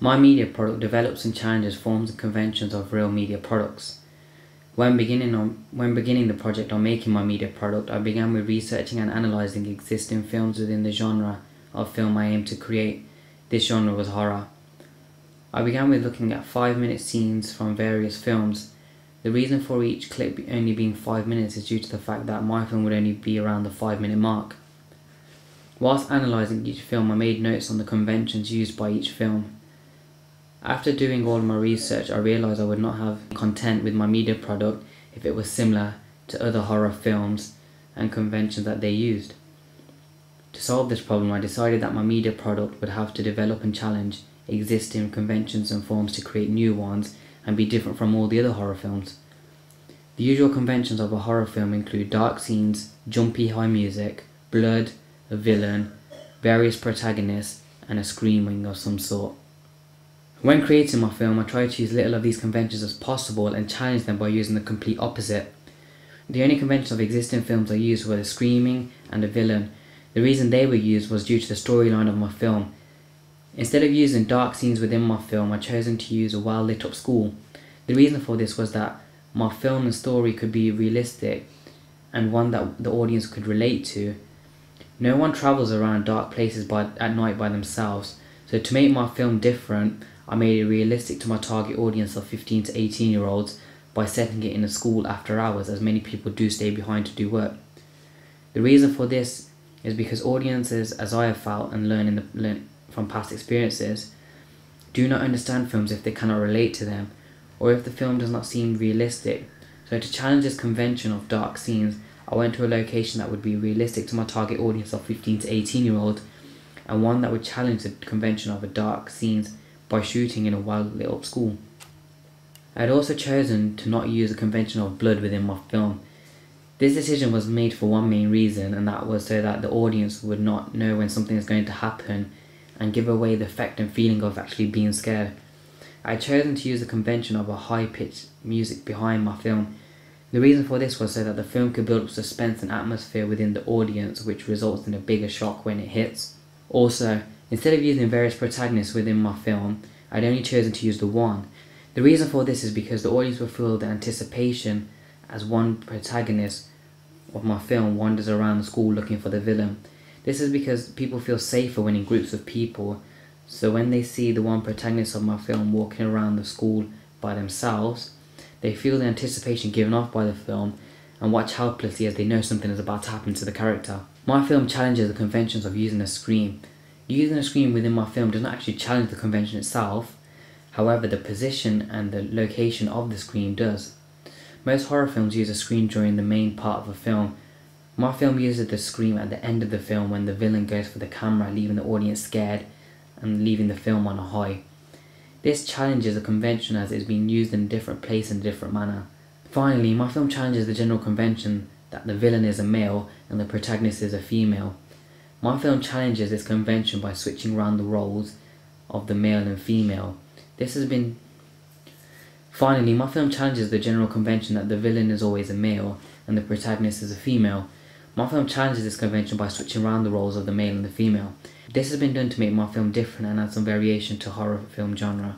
My media product develops and challenges forms and conventions of real media products. When beginning the project on making my media product, I began with researching and analysing existing films within the genre of film I aim to create. This genre was horror. I began with looking at 5-minute scenes from various films. The reason for each clip only being 5 minutes is due to the fact that my film would only be around the 5-minute mark. Whilst analysing each film, I made notes on the conventions used by each film. After doing all my research, I realised I would not have content with my media product if it was similar to other horror films and conventions that they used. To solve this problem, I decided that my media product would have to develop and challenge existing conventions and forms to create new ones and be different from all the other horror films. The usual conventions of a horror film include dark scenes, jumpy high music, blood, a villain, various protagonists, and a screaming of some sort. When creating my film, I tried to use little of these conventions as possible and challenge them by using the complete opposite. The only conventions of existing films I used were the screaming and the villain. The reason they were used was due to the storyline of my film. Instead of using dark scenes within my film, I chosen to use a well lit up school. The reason for this was that my film and story could be realistic and one that the audience could relate to. No one travels around dark places at night by themselves, so to make my film different, I made it realistic to my target audience of 15 to 18 year olds by setting it in a school after hours, as many people do stay behind to do work. The reason for this is because audiences, as I have felt and learned from past experiences, do not understand films if they cannot relate to them, or if the film does not seem realistic. So to challenge this convention of dark scenes, I went to a location that would be realistic to my target audience of 15 to 18 year olds, and one that would challenge the convention of a dark scenes by shooting in a well lit up school. I had also chosen to not use the convention of blood within my film. This decision was made for one main reason, and that was so that the audience would not know when something is going to happen and give away the effect and feeling of actually being scared. I had chosen to use the convention of a high-pitched music behind my film. The reason for this was so that the film could build up suspense and atmosphere within the audience, which results in a bigger shock when it hits. Also, instead of using various protagonists within my film, I'd only chosen to use the one. The reason for this is because the audience will feel the anticipation as one protagonist of my film wanders around the school looking for the villain. This is because people feel safer when in groups of people, so when they see the one protagonist of my film walking around the school by themselves, they feel the anticipation given off by the film and watch helplessly as they know something is about to happen to the character. My film challenges the conventions of using a scream. Using a scream within my film does not actually challenge the convention itself, however the position and the location of the scream does. Most horror films use a scream during the main part of a film. My film uses the scream at the end of the film when the villain goes for the camera, leaving the audience scared and leaving the film on a high. This challenges the convention as it is being used in a different place in a different manner. Finally, my film challenges the general convention that the villain is a male and the protagonist is a female. My film challenges this convention by switching around the roles of the male and female. Finally, my film challenges the general convention that the villain is always a male and the protagonist is a female. My film challenges this convention by switching around the roles of the male and the female. This has been done to make my film different and add some variation to horror film genre.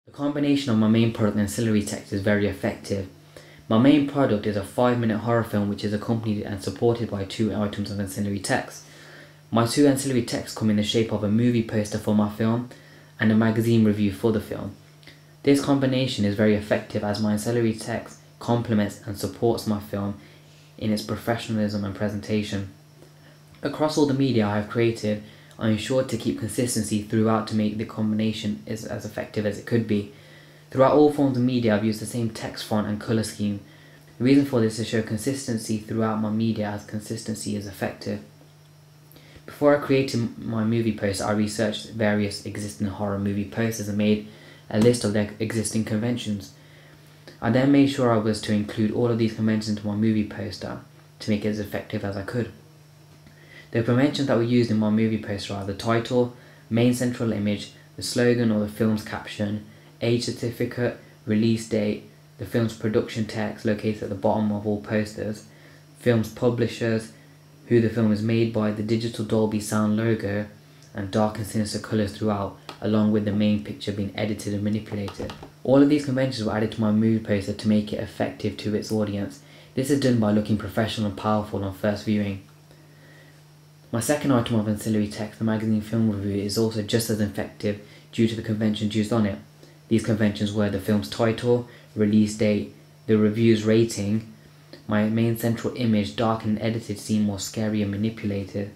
The combination of my main product and ancillary text is very effective. My main product is a 5-minute horror film which is accompanied and supported by 2 items of ancillary text. My 2 ancillary texts come in the shape of a movie poster for my film and a magazine review for the film. This combination is very effective as my ancillary text complements and supports my film in its professionalism and presentation. Across all the media I have created, I ensured to keep consistency throughout to make the combination as effective as it could be. Throughout all forms of media I've used the same text font and colour scheme. The reason for this is to show consistency throughout my media, as consistency is effective. Before I created my movie poster, I researched various existing horror movie posters and made a list of their existing conventions. I then made sure I was to include all of these conventions into my movie poster to make it as effective as I could. The conventions that were used in my movie poster are the title, main central image, the slogan or the film's caption, age certificate, release date, the film's production text located at the bottom of all posters, film's publishers, who the film is made by, the digital Dolby sound logo, and dark and sinister colours throughout, along with the main picture being edited and manipulated. All of these conventions were added to my movie poster to make it effective to its audience. This is done by looking professional and powerful on first viewing. My second item of ancillary text, the magazine film review, is also just as effective due to the conventions used on it. These conventions were the film's title, release date, the review's rating, my main central image, dark and edited, seem more scary and manipulated,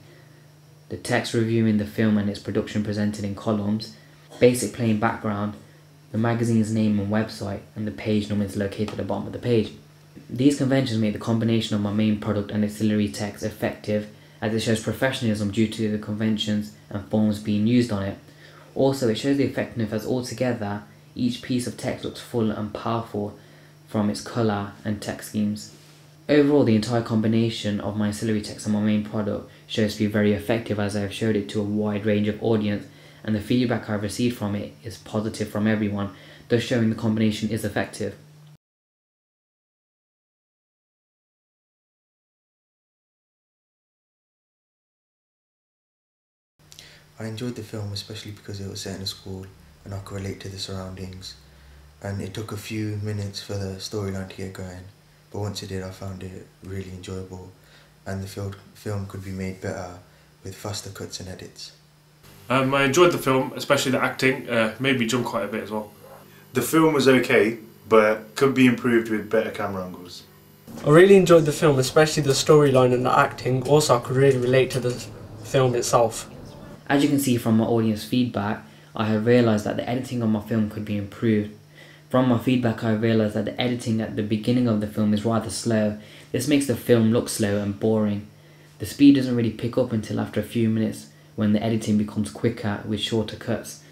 the text reviewing the film and its production presented in columns, basic plain background, the magazine's name and website, and the page number is located at the bottom of the page. These conventions make the combination of my main product and ancillary text effective, as it shows professionalism due to the conventions and forms being used on it. Also, it shows the effectiveness as altogether each piece of text looks full and powerful from its colour and text schemes. Overall, the entire combination of my ancillary text and my main product shows to be very effective, as I have showed it to a wide range of audience, and the feedback I have received from it is positive from everyone, thus showing the combination is effective. I enjoyed the film especially because it was set in a school and I could relate to the surroundings, and it took a few minutes for the storyline to get going, but once it did I found it really enjoyable, and the film could be made better with faster cuts and edits. I enjoyed the film, especially the acting, made me jump quite a bit as well. The film was okay, but could be improved with better camera angles. I really enjoyed the film, especially the storyline and the acting. Also, I could really relate to the film itself. As you can see from my audience feedback, I have realised that the editing of my film could be improved. From my feedback, I have realised that the editing at the beginning of the film is rather slow. This makes the film look slow and boring. The speed doesn't really pick up until after a few minutes, when the editing becomes quicker with shorter cuts.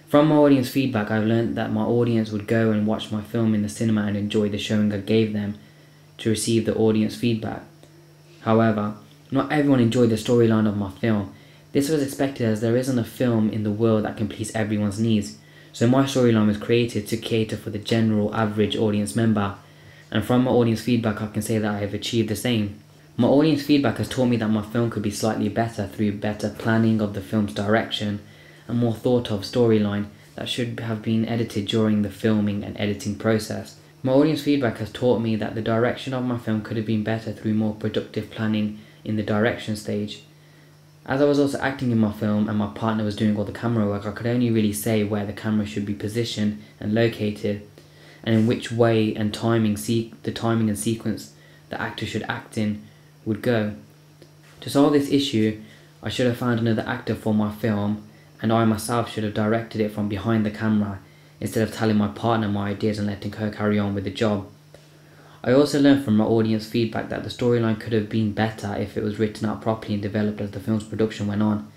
From my audience feedback, I've learned that my audience would go and watch my film in the cinema and enjoy the showing I gave them to receive the audience feedback. However, not everyone enjoyed the storyline of my film. This was expected, as there isn't a film in the world that can please everyone's needs. So my storyline was created to cater for the general average audience member, and from my audience feedback I can say that I have achieved the same. My audience feedback has taught me that my film could be slightly better through better planning of the film's direction and more thought of storyline that should have been edited during the filming and editing process. My audience feedback has taught me that the direction of my film could have been better through more productive planning in the direction stage. As I was also acting in my film and my partner was doing all the camera work, I could only really say where the camera should be positioned and located, and in which way and timing and sequence the actor should act in would go. To solve this issue, I should have found another actor for my film, and I myself should have directed it from behind the camera instead of telling my partner my ideas and letting her carry on with the job. I also learned from my audience feedback that the storyline could have been better if it was written out properly and developed as the film's production went on.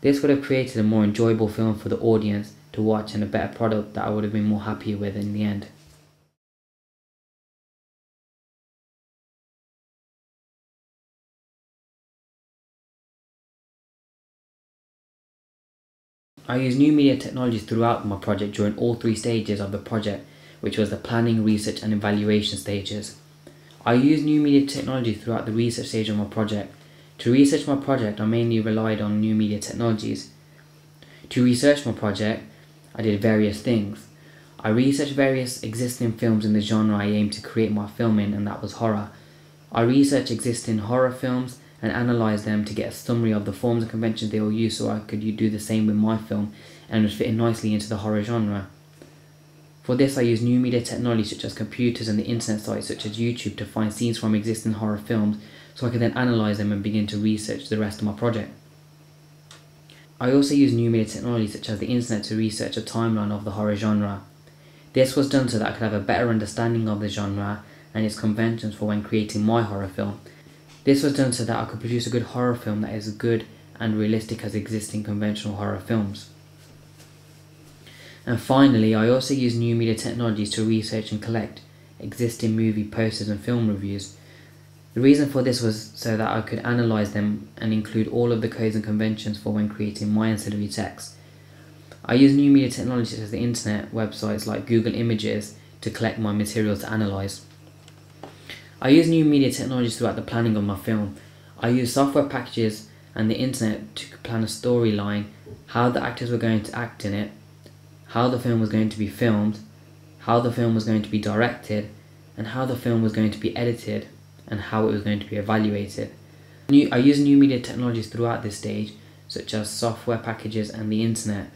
This would have created a more enjoyable film for the audience to watch and a better product that I would have been more happier with in the end. I used new media technologies throughout my project during all three stages of the project, which was the planning, research and evaluation stages. I used new media technology throughout the research stage of my project. To research my project, I mainly relied on new media technologies. To research my project, I did various things. I researched various existing films in the genre I aimed to create my film in, and that was horror. I researched existing horror films and analysed them to get a summary of the forms and conventions they all use, so I could do the same with my film and would fit in nicely into the horror genre. For this, I used new media technology such as computers and the internet sites such as YouTube to find scenes from existing horror films, so I could then analyse them and begin to research the rest of my project. I also used new media technology such as the internet to research a timeline of the horror genre. This was done so that I could have a better understanding of the genre and its conventions for when creating my horror film. This was done so that I could produce a good horror film that is as good and realistic as existing conventional horror films. And finally, I also used new media technologies to research and collect existing movie posters and film reviews. The reason for this was so that I could analyse them and include all of the codes and conventions for when creating my ancillary text. I used new media technologies such as the internet, websites like Google Images to collect my materials to analyse. I used new media technologies throughout the planning of my film. I used software packages and the internet to plan a storyline, how the actors were going to act in it, how the film was going to be filmed, how the film was going to be directed, and how the film was going to be edited, and how it was going to be evaluated. I used new media technologies throughout this stage, such as software packages and the internet,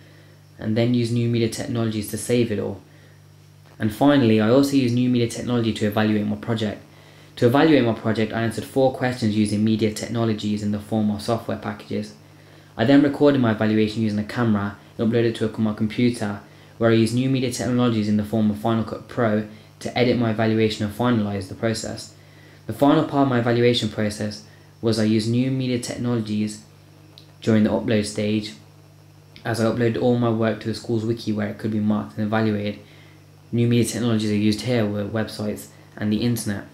and then used new media technologies to save it all. And finally, I also used new media technology to evaluate my project. To evaluate my project, I answered 4 questions using media technologies in the form of software packages. I then recorded my evaluation using a camera and uploaded it to my computer, where I used new media technologies in the form of Final Cut Pro to edit my evaluation and finalise the process. The final part of my evaluation process was I used new media technologies during the upload stage, as I uploaded all my work to the school's wiki where it could be marked and evaluated. New media technologies I used here were websites and the internet.